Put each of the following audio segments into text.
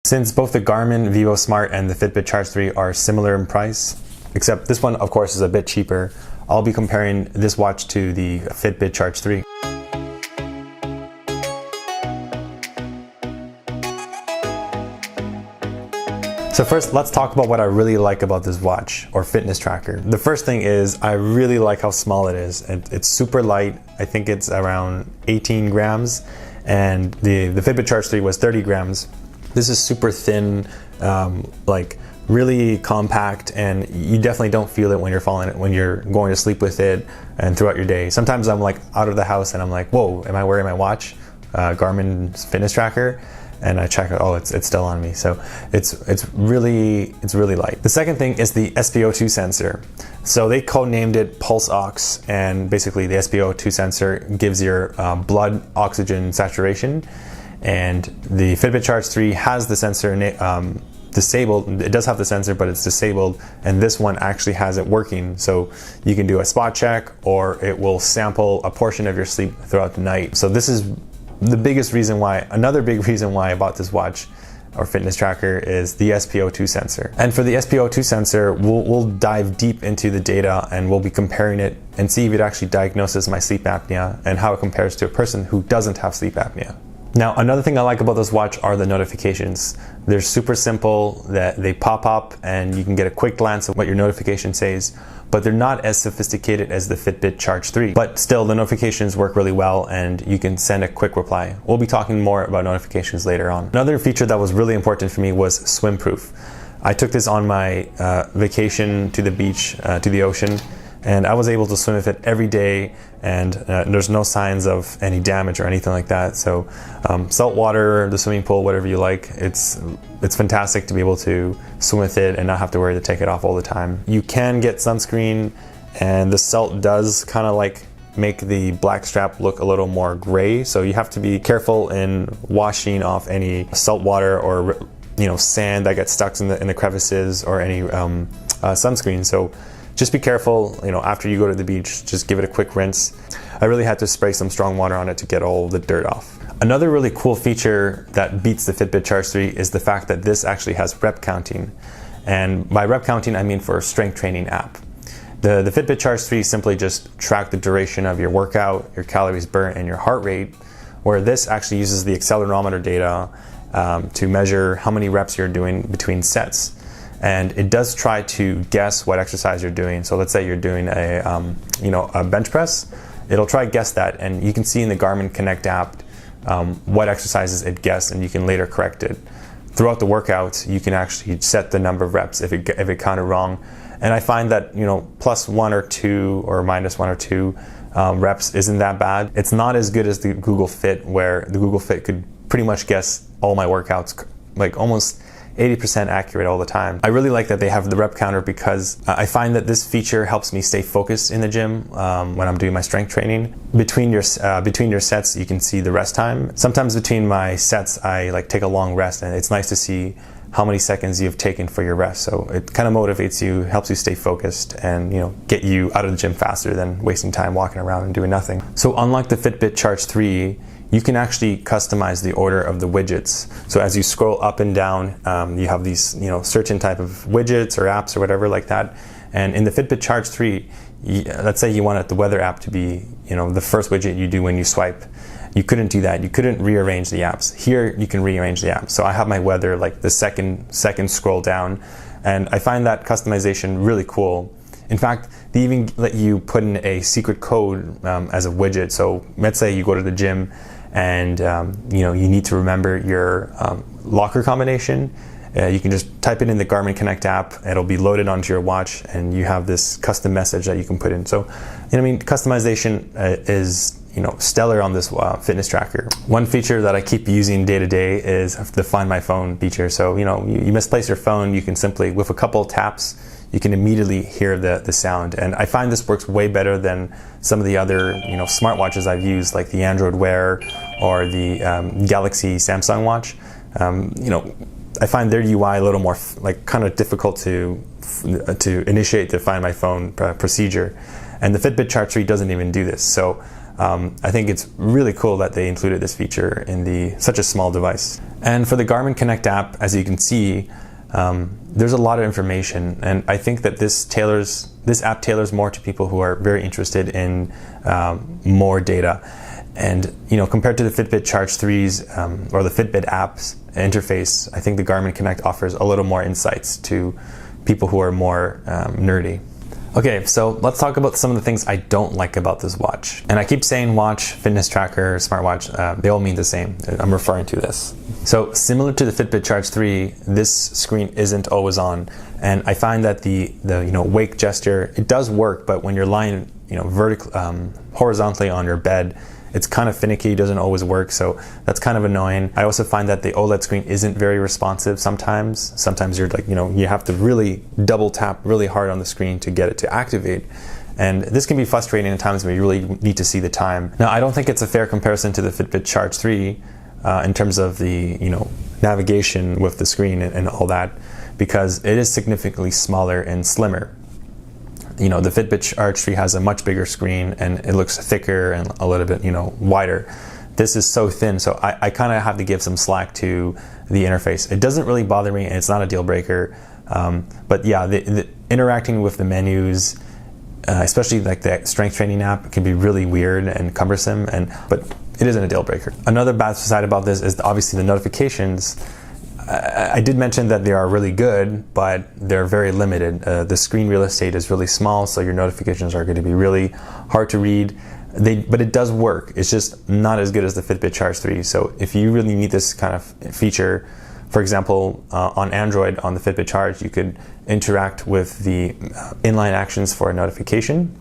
Since both the Garmin Vivosmart and the Fitbit Charge 3 are similar in price, except this one of course is a bit cheaper, I'll be comparing this watch to the Fitbit Charge 3. So first, let's talk about what I really like about this watch or fitness tracker. The first thing is I really like how small it is. It's super light. I think it's around 18 grams and the Fitbit Charge 3 was 30 grams. This is super thin, like really compact, and you definitely don't feel it when you're going to sleep with it and throughout your day. Sometimes I'm like out of the house and I'm like, whoa, am I wearing my watch? Garmin fitness tracker. And I check it, oh, it's still on me. So it's really light. The second thing is the SpO2 sensor. So they codenamed it Pulse Ox, and basically the SpO2 sensor gives your blood oxygen saturation. And the Fitbit Charge 3 has the sensor disabled. It does have the sensor, but it's disabled, and this one actually has it working. So you can do a spot check, or it will sample a portion of your sleep throughout the night. So this is the biggest reason why, another big reason why I bought this watch or fitness tracker is the SpO2 sensor. And for the SpO2 sensor, we'll dive deep into the data and we'll be comparing it and see if it actually diagnoses my sleep apnea and how it compares to a person who doesn't have sleep apnea. Now, another thing I like about this watch are the notifications. They're super simple, that they pop up and you can get a quick glance of what your notification says, but they're not as sophisticated as the Fitbit Charge 3. But still, the notifications work really well and you can send a quick reply. We'll be talking more about notifications later on. Another feature that was really important for me was swim proof. I took this on my vacation to the beach, to the ocean, and I was able to swim with it every day, and there's no signs of any damage or anything like that. So salt water, the swimming pool, whatever you like, it's fantastic to be able to swim with it and not have to worry to take it off all the time. You can get sunscreen, and the salt does kind of like make the black strap look a little more gray, so you have to be careful in washing off any salt water or sand that gets stuck in the crevices, or any sunscreen. So just be careful, after you go to the beach, just give it a quick rinse. I really had to spray some strong water on it to get all the dirt off. Another really cool feature that beats the Fitbit Charge 3 is the fact that this actually has rep counting. And by rep counting, I mean for a strength training app. The Fitbit Charge 3 simply just track the duration of your workout, your calories burnt, and your heart rate, where this actually uses the accelerometer data to measure how many reps you're doing between sets. And it does try to guess what exercise you're doing. So let's say you're doing a bench press, it'll try to guess that, and you can see in the Garmin Connect app what exercises it guessed, and you can later correct it. Throughout the workout, you can actually set the number of reps if it counted wrong. And I find that plus 1 or 2 or minus 1 or 2 reps isn't that bad. It's not as good as the Google Fit, where the Google Fit could pretty much guess all my workouts, like almost 80% accurate all the time. I really like that they have the rep counter, because I find that this feature helps me stay focused in the gym when I'm doing my strength training. Between your sets, you can see the rest time. Sometimes between my sets, I take a long rest, and it's nice to see how many seconds you've taken for your rest. So it kind of motivates you, helps you stay focused, and get you out of the gym faster than wasting time walking around and doing nothing. So unlike the Fitbit Charge 3, you can actually customize the order of the widgets. So as you scroll up and down, you have these certain type of widgets or apps or whatever like that. And in the Fitbit Charge 3, let's say you wanted the weather app to be the first widget you do when you swipe. You couldn't do that. You couldn't rearrange the apps. Here you can rearrange the apps. So I have my weather like the second scroll down, and I find that customization really cool. In fact, they even let you put in a secret code as a widget. So let's say you go to the gym and you need to remember your locker combination. You can just type it in the Garmin Connect app. It'll be loaded onto your watch, and you have this custom message that you can put in. So, customization is stellar on this fitness tracker. One feature that I keep using day to day is the Find My Phone feature. So you misplace your phone, you can simply, with a couple of taps, you can immediately hear the sound. And I find this works way better than some of the other smartwatches I've used, like the Android Wear or the Galaxy Samsung watch. I find their UI a little more kind of difficult to initiate the Find My Phone procedure. And the Fitbit Charge 3 doesn't even do this. So I think it's really cool that they included this feature in such a small device. And for the Garmin Connect app, as you can see, there's a lot of information, and I think that this app tailors more to people who are very interested in more data. And compared to the Fitbit Charge 3s or the Fitbit app's interface, I think the Garmin Connect offers a little more insights to people who are more nerdy. Okay, so let's talk about some of the things I don't like about this watch. And I keep saying watch, fitness tracker, smartwatch, they all mean the same. I'm referring to this. So similar to the Fitbit Charge 3, this screen isn't always on. And I find that the wake gesture, it does work, but when you're lying horizontally on your bed, it's kind of finicky, doesn't always work, so that's kind of annoying. I also find that the OLED screen isn't very responsive sometimes. Sometimes you're you have to really double tap really hard on the screen to get it to activate. And this can be frustrating at times when you really need to see the time. Now, I don't think it's a fair comparison to the Fitbit Charge 3 in terms of the navigation with the screen and all that, because it is significantly smaller and slimmer. The Fitbit Charge 3 has a much bigger screen and it looks thicker and a little bit, wider. This is so thin, so I kind of have to give some slack to the interface. It doesn't really bother me and it's not a deal breaker. But yeah, the interacting with the menus, especially like the strength training app, can be really weird and cumbersome, but it isn't a deal breaker. Another bad side about this is obviously the notifications. I did mention that they are really good, but they're very limited. The screen real estate is really small, so your notifications are going to be really hard to read. But it does work. It's just not as good as the Fitbit Charge 3. So if you really need this kind of feature, for example, on Android, on the Fitbit Charge, you could interact with the inline actions for a notification.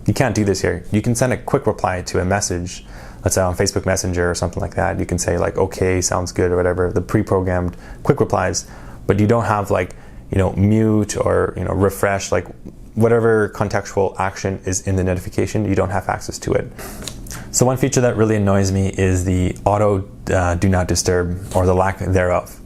You can't do this here. You can send a quick reply to a message, let's say on Facebook Messenger or something like that. You can say okay, sounds good, or whatever, the pre-programmed quick replies, but you don't have mute or refresh, whatever contextual action is in the notification, you don't have access to it. So one feature that really annoys me is the auto do not disturb, or the lack thereof.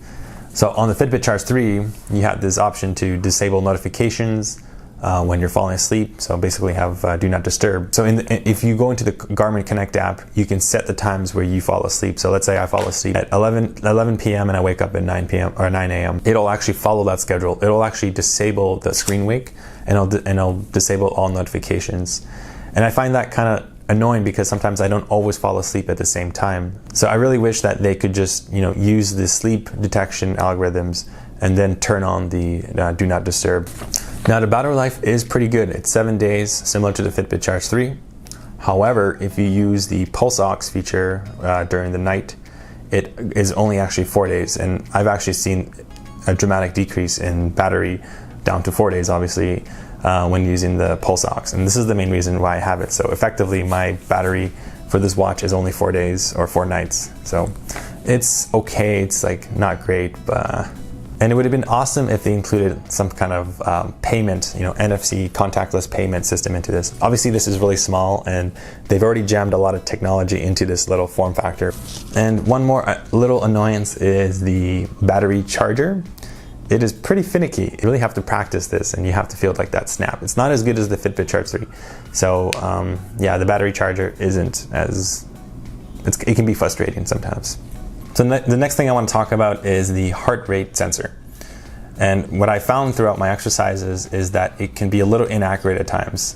So on the Fitbit Charge 3, you have this option to disable notifications when you're falling asleep, so basically have do not disturb. So if you go into the Garmin Connect app, you can set the times where you fall asleep. So let's say I fall asleep at 11 p.m. and I wake up at 9 p.m. or 9 a.m. It'll actually follow that schedule. It'll actually disable the screen wake, and it'll disable all notifications. And I find that kind of annoying because sometimes I don't always fall asleep at the same time. So I really wish that they could just use the sleep detection algorithms and then turn on the do not disturb. Now the battery life is pretty good. It's 7 days, similar to the Fitbit Charge 3. However, if you use the pulse ox feature during the night, it is only actually 4 days. And I've actually seen a dramatic decrease in battery down to 4 days, obviously, when using the pulse ox. And this is the main reason why I have it. So effectively, my battery for this watch is only 4 days or 4 nights. So it's okay. It's not great, but and it would have been awesome if they included some kind of payment, NFC contactless payment system into this. Obviously, this is really small, and they've already jammed a lot of technology into this little form factor. And one more little annoyance is the battery charger. It is pretty finicky. You really have to practice this, and you have to feel that snap. It's not as good as the Fitbit Charge 3. So yeah, the battery charger isn't as, it can be frustrating sometimes. So the next thing I want to talk about is the heart rate sensor. And what I found throughout my exercises is that it can be a little inaccurate at times.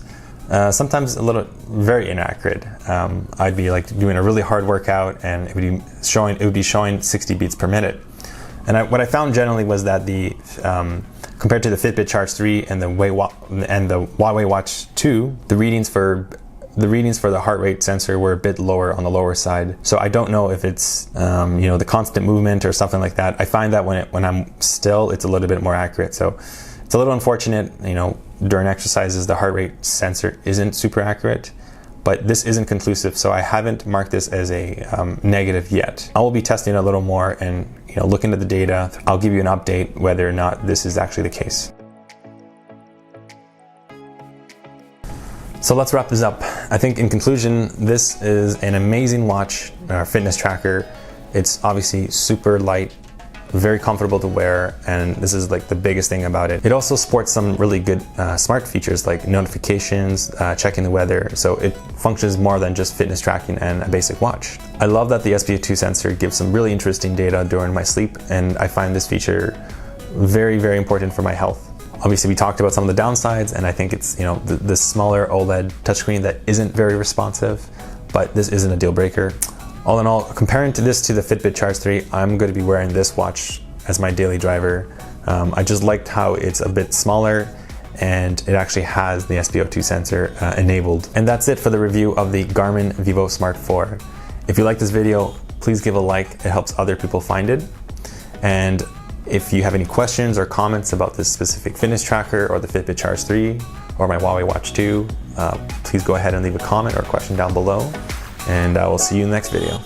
Sometimes very inaccurate. I'd be doing a really hard workout and it would be showing 60 beats per minute. And what I found generally was that compared to the Fitbit Charge 3 and the Huawei Watch 2, the readings for the heart rate sensor were a bit lower on the lower side. So I don't know if it's the constant movement or something like that. I find that when I'm still, it's a little bit more accurate. So it's a little unfortunate, during exercises the heart rate sensor isn't super accurate, but this isn't conclusive, so I haven't marked this as a negative yet. I will be testing a little more and look into the data. I'll give you an update whether or not this is actually the case. So let's wrap this up. I think in conclusion, this is an amazing watch, fitness tracker. It's obviously super light, very comfortable to wear, and this is like the biggest thing about it. It also sports some really good smart features like notifications, checking the weather, so it functions more than just fitness tracking and a basic watch. I love that the SpO2 sensor gives some really interesting data during my sleep, and I find this feature very, very important for my health. Obviously, we talked about some of the downsides, and I think it's, you know, the smaller OLED touchscreen that isn't very responsive, but this isn't a deal breaker. All in all, comparing this to the Fitbit Charge 3, I'm going to be wearing this watch as my daily driver. I just liked how it's a bit smaller and it actually has the SpO2 sensor enabled. And that's it for the review of the Garmin Vivosmart 4. If you like this video, please give a like. It helps other people find it. And if you have any questions or comments about this specific fitness tracker or the Fitbit Charge 3 or my Huawei Watch 2, please go ahead and leave a comment or a question down below, and I will see you in the next video.